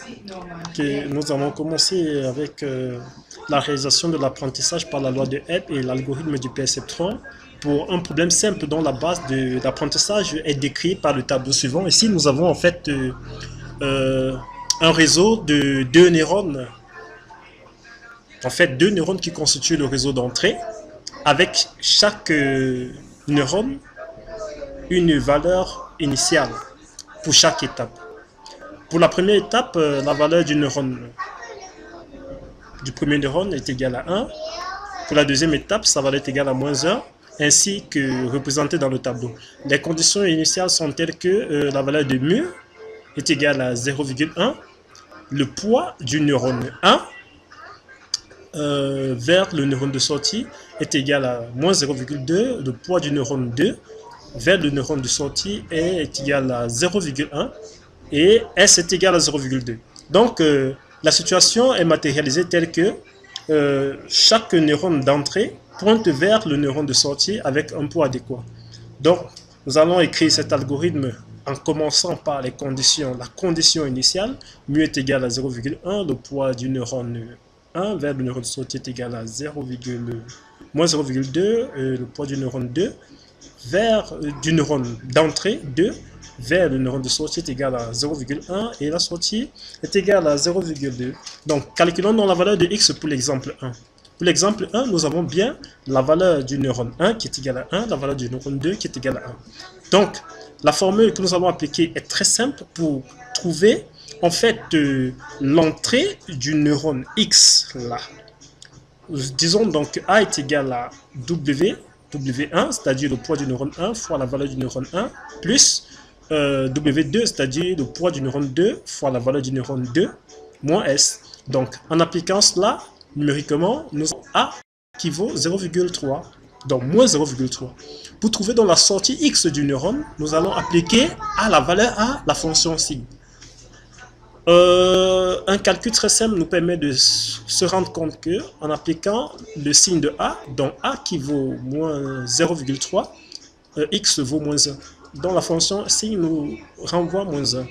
Ok, nous allons commencer avec la réalisation de l'apprentissage par la loi de Hebb et l'algorithme du perceptron pour un problème simple dont la base de l'apprentissage est décrite par le tableau suivant. Ici, nous avons en fait euh, un réseau de deux neurones, en fait deux neurones qui constituent le réseau d'entrée, avec chaque neurone une valeur initiale pour chaque étape. Pour la première étape, la valeur du premier neurone est égale à 1. Pour la deuxième étape, sa valeur est égale à -1, ainsi que représenté dans le tableau. Les conditions initiales sont telles que la valeur de mu est égale à 0,1, le poids du neurone 1 vers le neurone de sortie est égal à -0,2, le poids du neurone 2 vers le neurone de sortie est égal à 0,1 et S est égal à 0,2. Donc, la situation est matérialisée telle que chaque neurone d'entrée pointe vers le neurone de sortie avec un poids adéquat. Donc, nous allons écrire cet algorithme en commençant par les conditions. La condition initiale, mu est égal à 0,1, le poids du neurone 1 vers le neurone de sortie est égal à -0,2, le poids du neurone 2 vers du neurone d'entrée 2 vers le neurone de sortie est égal à 0,1 et la sortie est égale à 0,2. Donc, calculons donc la valeur de x pour l'exemple 1. Pour l'exemple 1, nous avons bien la valeur du neurone 1 qui est égale à 1, la valeur du neurone 2 qui est égale à 1. Donc, la formule que nous allons appliquer est très simple pour trouver en fait l'entrée du neurone x là. Disons donc A est égal à W1, c'est-à-dire le poids du neurone 1 fois la valeur du neurone 1, plus W2, c'est-à-dire le poids du neurone 2 fois la valeur du neurone 2, moins S. Donc, en appliquant cela, numériquement, nous avons A qui vaut 0,3, donc moins 0,3. Pour trouver dans la sortie X du neurone, nous allons appliquer à la valeur A la fonction signe. Un calcul très simple nous permet de se rendre compte que en appliquant le signe de A, donc A qui vaut moins 0,3, X vaut moins 1. Donc la fonction signe nous renvoie moins 1.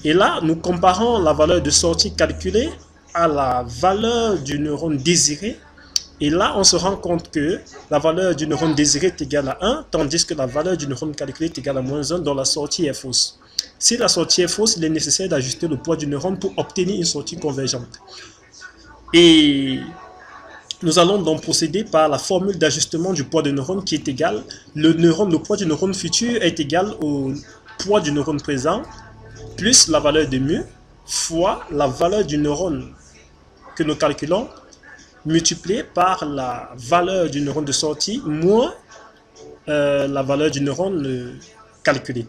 Et là, nous comparons la valeur de sortie calculée à la valeur du neurone désiré. Et là, on se rend compte que la valeur du neurone désiré est égale à 1, tandis que la valeur du neurone calculé est égale à -1, dont la sortie est fausse. Si la sortie est fausse, il est nécessaire d'ajuster le poids du neurone pour obtenir une sortie convergente. Et nous allons donc procéder par la formule d'ajustement du poids de neurone qui est égal, le poids du neurone futur est égal au poids du neurone présent plus la valeur de mu fois la valeur du neurone que nous calculons multiplié par la valeur du neurone de sortie moins la valeur du neurone calculé.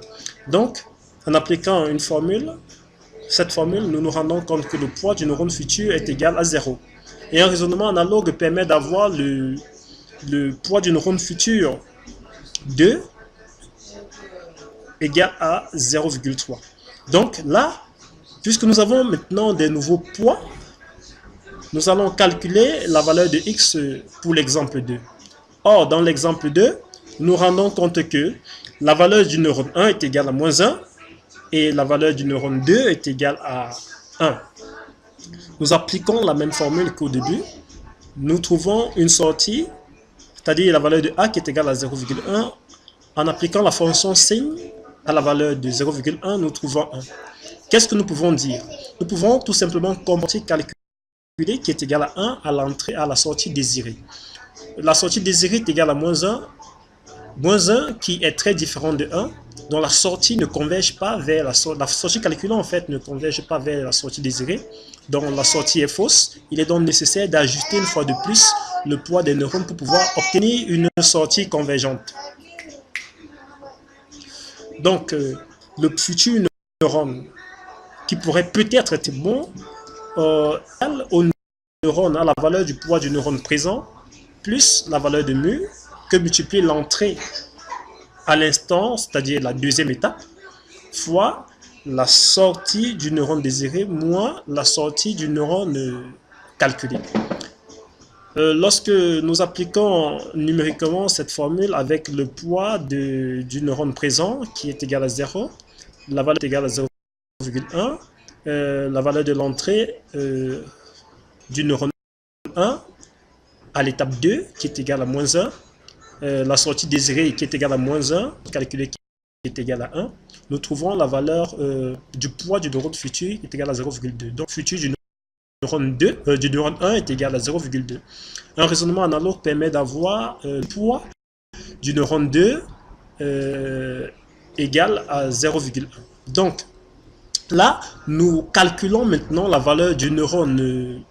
Donc, en appliquant une formule, cette formule, nous nous rendons compte que le poids du neurone futur est égal à 0. Et un raisonnement analogue permet d'avoir le poids du neurone futur 2 égal à 0,3. Donc là, puisque nous avons maintenant des nouveaux poids, nous allons calculer la valeur de x pour l'exemple 2. Or, dans l'exemple 2, nous rendons compte que la valeur du neurone 1 est égale à -1 et la valeur du neurone 2 est égale à 1. Nous appliquons la même formule qu'au début. Nous trouvons une sortie, c'est-à-dire la valeur de A qui est égale à 0,1. En appliquant la fonction signe à la valeur de 0,1, nous trouvons 1. Qu'est-ce que nous pouvons dire? Nous pouvons tout simplement calculer qui est égal à 1 à l'entrée, à la sortie désirée. La sortie désirée est égale à -1, -1 qui est très différent de 1, dont la sortie ne converge pas vers la sortie calculée en fait ne converge pas vers la sortie désirée, dont la sortie est fausse. Il est donc nécessaire d'ajuster une fois de plus le poids des neurones pour pouvoir obtenir une sortie convergente. Donc, le futur neurone qui pourrait peut-être être bon, au neurone à la valeur du poids du neurone présent, plus la valeur de mu, que multiplier l'entrée à l'instant, c'est-à-dire la deuxième étape, fois la sortie du neurone désiré, moins la sortie du neurone calculé. Lorsque nous appliquons numériquement cette formule avec le poids du neurone présent qui est égal à 0, la valeur est égale à 0,1, la valeur de l'entrée du neurone 1 à l'étape 2 qui est égale à moins 1, la sortie désirée qui est égale à moins 1, calculée qui est égale à 1, nous trouvons la valeur du poids du neurone futur qui est égal à 0,2. Donc, futur du neurone 2, du neurone 1 est égal à 0,2. Un raisonnement analogue permet d'avoir le poids du neurone 2 égal à 0,1. Donc, là, nous calculons maintenant la valeur du neurone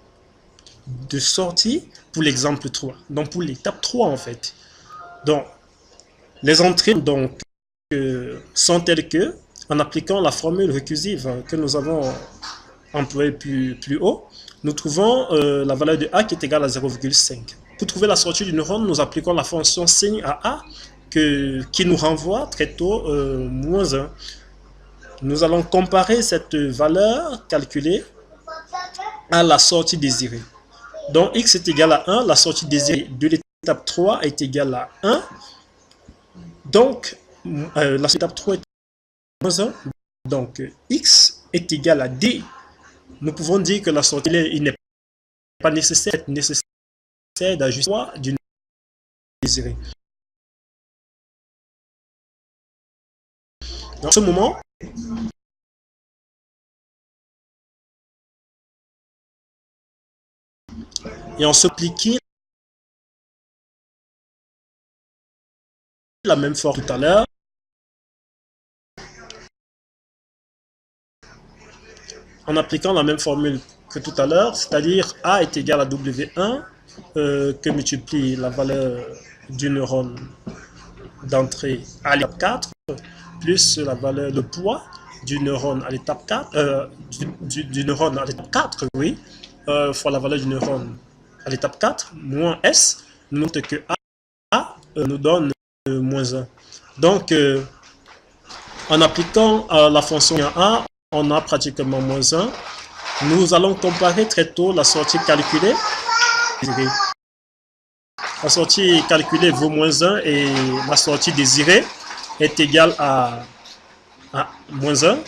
de sortie pour l'exemple 3. Donc, pour l'étape 3, en fait. Donc, les entrées donc, sont telles que, en appliquant la formule récursive que nous avons employée plus haut, nous trouvons la valeur de A qui est égale à 0,5. Pour trouver la sortie du neurone, nous appliquons la fonction signe à A qui nous renvoie très tôt moins 1. Nous allons comparer cette valeur calculée à la sortie désirée. Donc x est égal à 1, la sortie désirée de l'étape 3 est égale à 1. Donc, la étape 3 est moins 1. Donc, x est égal à d. Nous pouvons dire que la sortie, il n'est pas nécessaire d'ajuster le poids du désiré. Dans ce moment, et on s'appliquait la même formule tout à l'heure. En appliquant la même formule que tout à l'heure, c'est-à-dire A est égal à W1 que multiplie la valeur du neurone d'entrée à l'étape 4 plus la valeur de poids du neurone à l'étape 4, du neurone à l'étape 4, oui, fois la valeur du neurone à l'étape 4, moins S, nous montre que A nous donne moins 1. Donc, en appliquant la fonction A, on a pratiquement moins 1. Nous allons comparer très tôt la sortie calculée. La sortie calculée vaut moins 1 et la sortie désirée est égale à moins 1.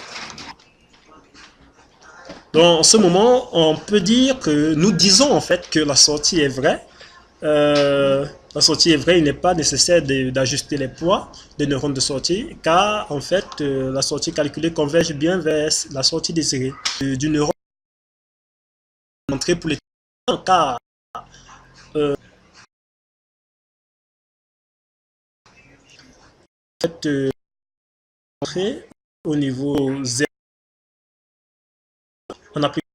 Donc, en ce moment, on peut dire que nous disons en fait que la sortie est vraie. La sortie est vraie, il n'est pas nécessaire d'ajuster les poids des neurones de sortie, car en fait, la sortie calculée converge bien vers la sortie désirée du neurone d'entrée pour les car en fait, entrée au niveau 0, en appliquant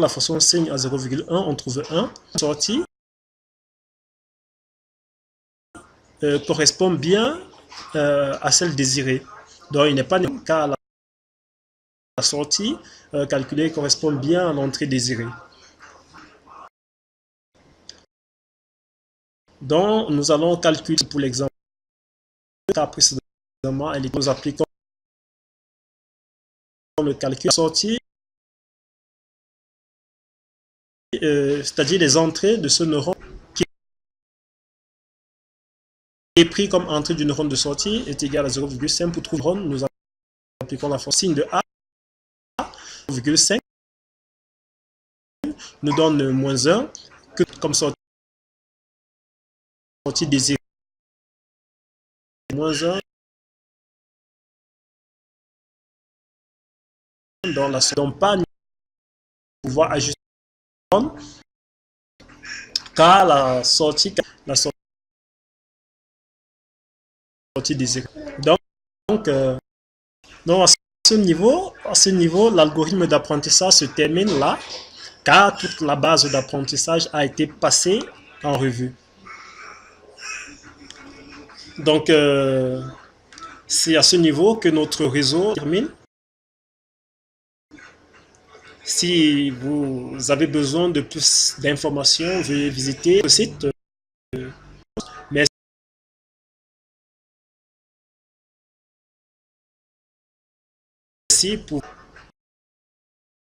la fonction signe à 0,1, on trouve 1. Sortie correspond bien à celle désirée. Donc, il n'est pas nécessaire car la sortie calculée correspond bien à l'entrée désirée. Donc, nous allons calculer pour l'exemple précédemment, nous appliquons le calcul sortie, c'est-à-dire les entrées de ce neurone qui est pris comme entrée du neurone de sortie est égal à 0,5. Pour trouver le neurone, nous appliquons la fonction signe de A, 0,5 nous donne moins 1 que comme sortie désirée. Moins 1 dans la seconde pas pouvoir ajuster car la sortie désirée. Donc à ce niveau, l'algorithme d'apprentissage se termine là, car toute la base d'apprentissage a été passée en revue. Donc, c'est à ce niveau que notre réseau termine. Si vous avez besoin de plus d'informations, veuillez visiter le site. Merci pour